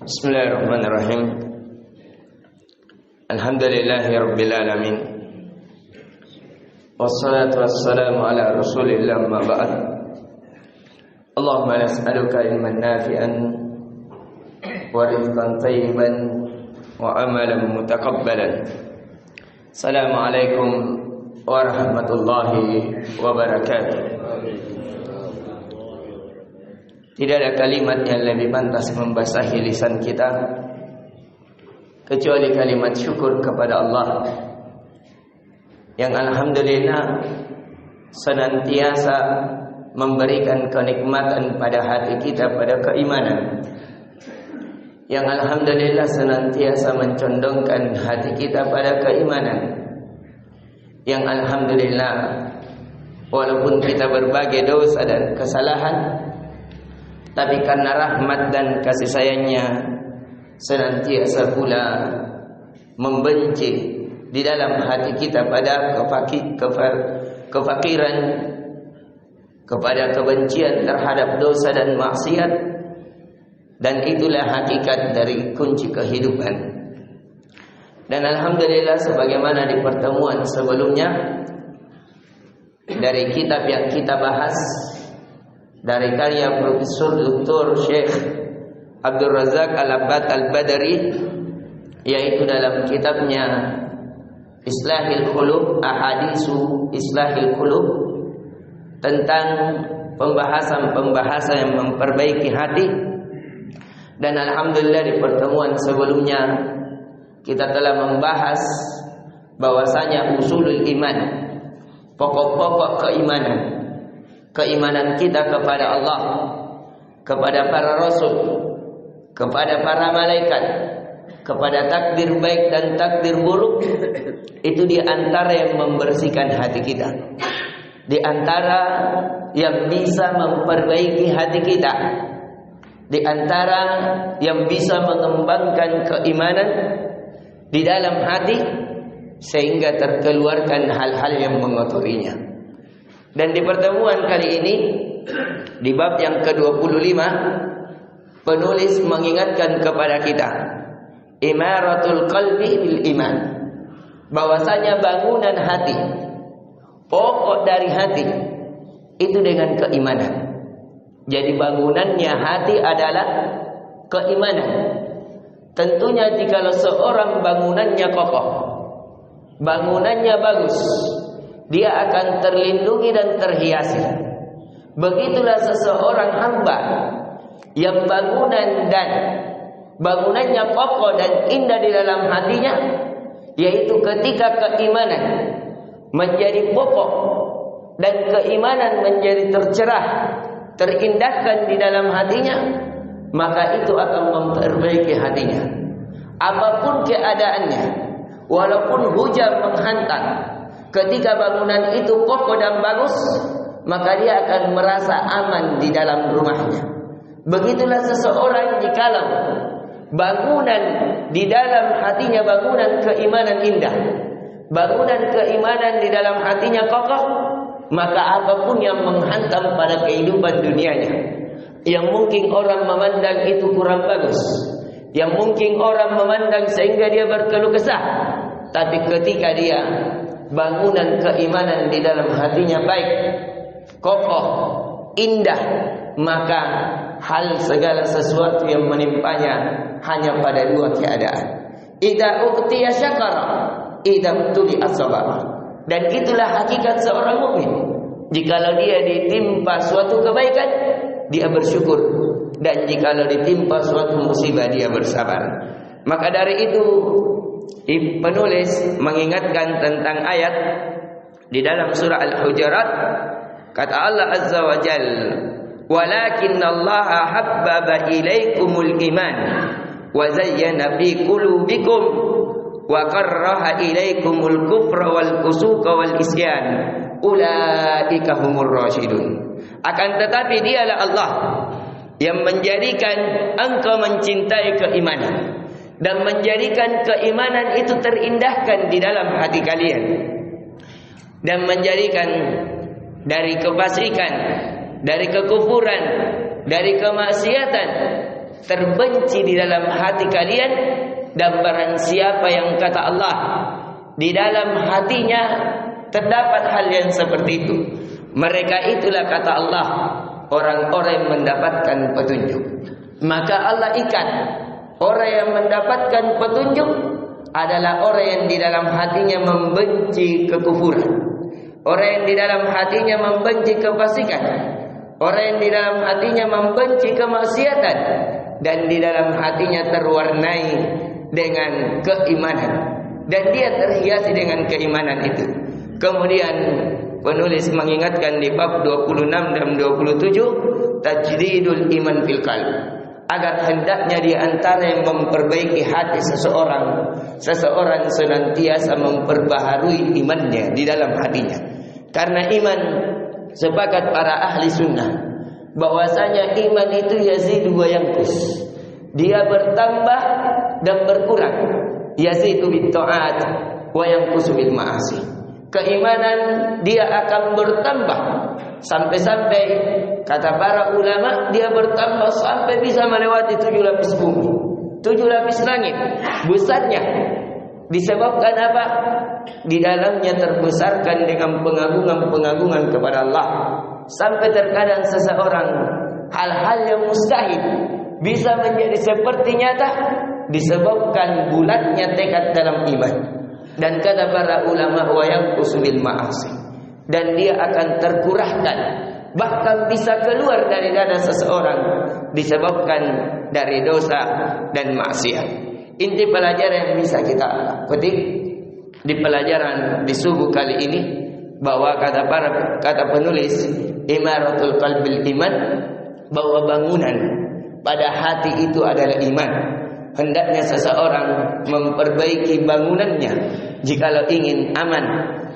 Bismillahirrahmanirrahim. Alhamdulillahirabbil alamin. Wassalatu wassalamu ala Rasulillah amma ba'd. Allahumma nas'aluka ilman nafi'an wa rizqan thayyiban wa amalan mutakabbalan. Assalamualaikum warahmatullahi wabarakatuh. Tidak ada kalimat yang lebih pantas membasahi lisan kita kecuali kalimat syukur kepada Allah yang alhamdulillah senantiasa memberikan kenikmatan pada hati kita pada keimanan, yang alhamdulillah senantiasa mencondongkan hati kita pada keimanan, yang alhamdulillah walaupun kita berbagai dosa dan kesalahan, tapi karena rahmat dan kasih sayangnya senantiasa pula membenci di dalam hati kita pada kefakiran, kepada kebencian terhadap dosa dan maksiat. Dan itulah hakikat dari kunci kehidupan. Dan alhamdulillah sebagaimana di pertemuan sebelumnya dari kitab yang kita bahas, dari karya Profesor Dr. Syekh Abdul Razak Al-Abbad Al-Badari, yaitu dalam kitabnya Islahil Qulub, Ahadisu Islahil Qulub, tentang pembahasan yang memperbaiki hati. Dan alhamdulillah di pertemuan sebelumnya kita telah membahas bahwasanya usulul iman, pokok-pokok keimanan, keimanan kita kepada Allah, kepada para rasul, kepada para malaikat, kepada takdir baik dan takdir buruk, itu di antara yang membersihkan hati kita, di antara yang bisa memperbaiki hati kita, di antara yang bisa mengembangkan keimanan di dalam hati sehingga terkeluarkan hal-hal yang mengotorinya. Dan di pertemuan kali ini di bab yang ke-25 penulis mengingatkan kepada kita imaratul qalbi bil iman, bahwasanya bangunan hati, pokok dari hati itu dengan keimanan. Jadi bangunannya hati adalah keimanan. Tentunya jika seorang bangunannya kokoh, bangunannya bagus, dia akan terlindungi dan terhiasi. Begitulah seseorang hamba yang bangunannya kokoh dan indah di dalam hatinya, yaitu ketika keimanan menjadi pokok dan keimanan menjadi tercerah, terindahkan di dalam hatinya, maka itu akan memperbaiki hatinya. Apapun keadaannya, walaupun hujan menghantam, ketika bangunan itu kokoh dan bagus, maka dia akan merasa aman di dalam rumahnya. Begitulah seseorang jikalau bangunan di dalam hatinya bangunan keimanan indah, bangunan keimanan di dalam hatinya kokoh, maka apapun yang menghantam pada kehidupan dunianya, yang mungkin orang memandang itu kurang bagus, yang mungkin orang memandang sehingga dia berkeluh kesah, tapi ketika dia bangunan keimanan di dalam hatinya baik, kokoh, indah, maka hal segala sesuatu yang menimpanya hanya pada dua keadaan. Idza uqtiya syakara, idza tuli'a sabara. Dan itulah hakikat seorang mukmin. Jikalau dia ditimpa suatu kebaikan, dia bersyukur, dan jikalau ditimpa suatu musibah, dia bersabar. Maka dari itu penulis mengingatkan tentang ayat di dalam surah Al-Hujurat, kata Allah Azza wa Jalla, "Walakinnallaha habbaba ilaikumul iman wa zayyana fi qulubikum wa karraha ilaikumul kufra wal fusuqa wal isyan ulaika humur rasyidun." Akan tetapi dialah Allah yang menjadikan engkau mencintai keimanan dan menjadikan keimanan itu terindahkan di dalam hati kalian, dan menjadikan dari kefasikan, dari kekufuran, dari kemaksiatan terbenci di dalam hati kalian, dan barang siapa yang kata Allah di dalam hatinya terdapat hal yang seperti itu, mereka itulah kata Allah orang-orang yang mendapatkan petunjuk. Maka Allah ikat orang yang mendapatkan petunjuk adalah orang yang di dalam hatinya membenci kekufuran, orang yang di dalam hatinya membenci kefasikan, orang yang di dalam hatinya membenci kemaksiatan, dan di dalam hatinya terwarnai dengan keimanan, dan dia terhiasi dengan keimanan itu. Kemudian penulis mengingatkan di bab 26 dan 27, tajdidul iman fil qalb, agar hendaknya di antara yang memperbaiki hati seseorang senantiasa memperbaharui imannya di dalam hatinya. Karena iman, sepakat para ahli sunnah bahwasanya iman itu yazidu wa yanqus, dia bertambah dan berkurang. Yazidu bit ta'at wa yanqusu bil ma'asi. Keimanan dia akan bertambah sampai-sampai kata para ulama dia bertambah sampai bisa melewati 7 lapis bumi, 7 lapis langit besarnya. Disebabkan apa? Di dalamnya terbesarkan dengan pengagungan kepada Allah, sampai terkadang seseorang hal-hal yang mustahil bisa menjadi seperti nyata disebabkan bulatnya tekad dalam iman. Dan kata para ulama wa yanqusu bil ma'asi, dan dia akan terkurahkan, bahkan bisa keluar dari dada seseorang disebabkan dari dosa dan maksiat. Inti pelajaran yang bisa kita petik di pelajaran di subuh kali ini, bahwa kata penulis imaratul qalbil iman, bahwa bangunan pada hati itu adalah iman. Hendaknya seseorang memperbaiki bangunannya jikalau ingin aman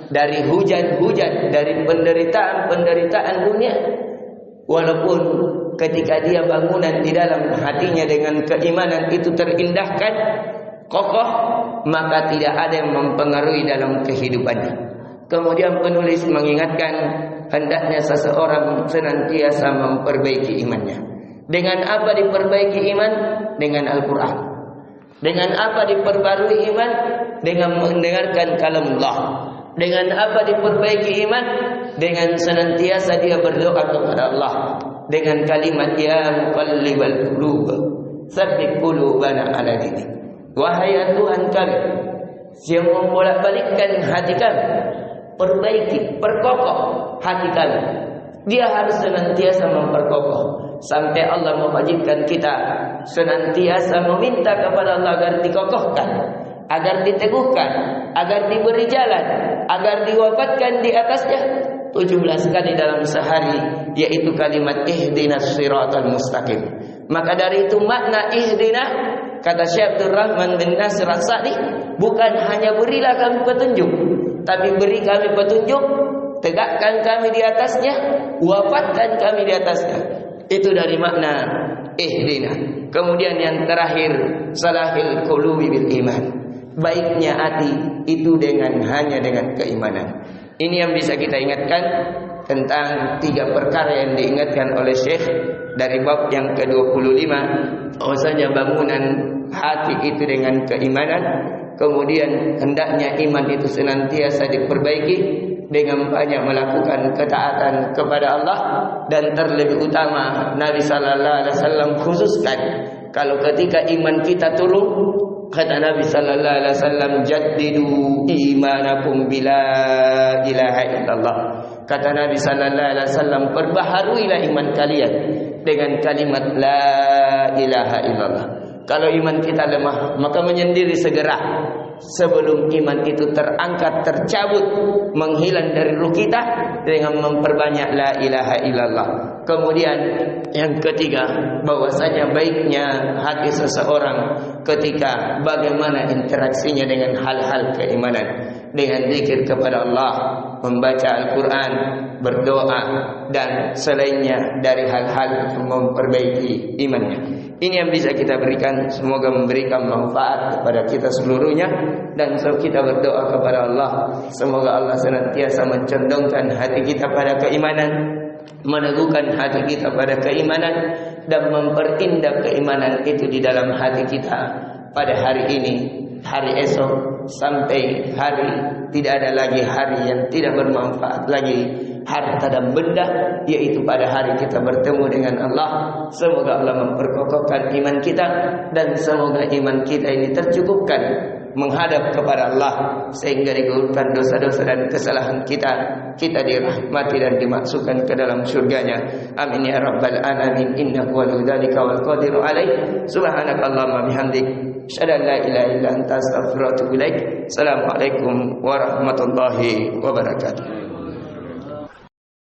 dari hujan-hujan, dari penderitaan dunia. Walaupun ketika dia bangunan di dalam hatinya dengan keimanan itu terindahkan, kokoh, maka tidak ada yang mempengaruhi dalam kehidupannya. Kemudian penulis mengingatkan hendaknya seseorang senantiasa memperbaiki imannya. Dengan apa diperbaiki iman? Dengan Al-Quran. Dengan apa diperbarui iman? Dengan mendengarkan kalamullah. Dengan apa diperbaiki iman? Dengan senantiasa dia berdoa kepada Allah dengan kalimat ya muqallibal qulub tsabbit qulubana ala dinik. Wahai Tuhan kami yang membolak-balikkan hati kami, perbaiki, perkokoh hati kami. Dia harus senantiasa memperkokoh sampai Allah mewajibkan kita senantiasa meminta kepada Allah agar dikokohkan, agar diteguhkan, agar diberi jalan, agar diwafatkan di atasnya 17 kali dalam sehari, yaitu kalimat ihdinas siratal mustaqim. Maka dari itu makna ihdina, kata Syekh Abdul Rahman bin Nasir As-Sa'di, bukan hanya berilah kami petunjuk, tapi beri kami petunjuk, tegakkan kami di atasnya, wafatkan kami di atasnya. Itu dari makna ihdina. Kemudian yang terakhir, salahil qulubi bil iman, baiknya hati itu hanya dengan keimanan. Ini yang bisa kita ingatkan tentang 3 perkara yang diingatkan oleh Syekh dari bab yang ke-25, bahwasanya bangunan hati itu dengan keimanan. Kemudian hendaknya iman itu senantiasa diperbaiki dengan banyak melakukan ketaatan kepada Allah, dan terlebih utama Nabi sallallahu alaihi wasallam khususkan kalau ketika iman kita turun, kata Nabi sallallahu alaihi wasallam, jaddidu imanakum bila ilaha illallah. Kata Nabi sallallahu alaihi wasallam, perbaharuilah iman kalian dengan kalimat la ilaha illallah. Kalau iman kita lemah, maka menyendiri segera sebelum iman itu terangkat, tercabut, menghilang dari ruh kita dengan memperbanyak la ilaha illallah. Kemudian yang ketiga, bahwasanya baiknya hati seseorang ketika bagaimana interaksinya dengan hal-hal keimanan, dengan zikir kepada Allah, membaca Al-Quran, berdoa, dan selainnya dari hal-hal yang memperbaiki imannya. Ini yang bisa kita berikan, semoga memberikan manfaat kepada kita seluruhnya. Dan kita berdoa kepada Allah, semoga Allah senantiasa mencondongkan hati kita pada keimanan, meneguhkan hati kita pada keimanan, dan memperindah keimanan itu di dalam hati kita pada hari ini, hari esok, sampai hari tidak ada lagi hari yang tidak bermanfaat lagi harta dan benda, yaitu pada hari kita bertemu dengan Allah. Semoga Allah memperkokohkan iman kita, dan semoga iman kita ini tercukupkan menghadap kepada Allah, sehingga digugurkan dosa-dosa dan kesalahan kita dirahmati dan dimasukkan ke dalam surganya. Amin ya rabbal alamin. Innahu waliyyu dzalika wal qadiru alaih. Subhanakallahumma bihamdik, asyhadu an la ilaha illa anta, astaghfiruka wa atubu ilaik. Assalamualaikum warahmatullahi wabarakatuh.